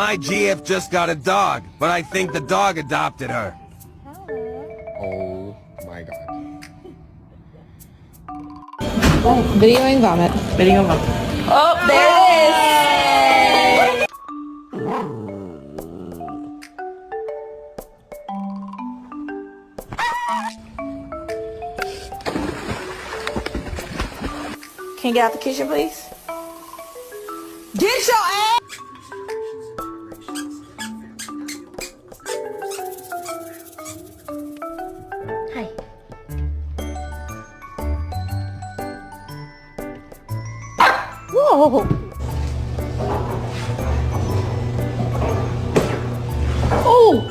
My GF just got a dog, but I think the dog adopted her. Oh my god. Videoing vomit. Video of Oh, there it is! Can you get out the kitchen, please? Get your ass! Hi. Whoa! Oh!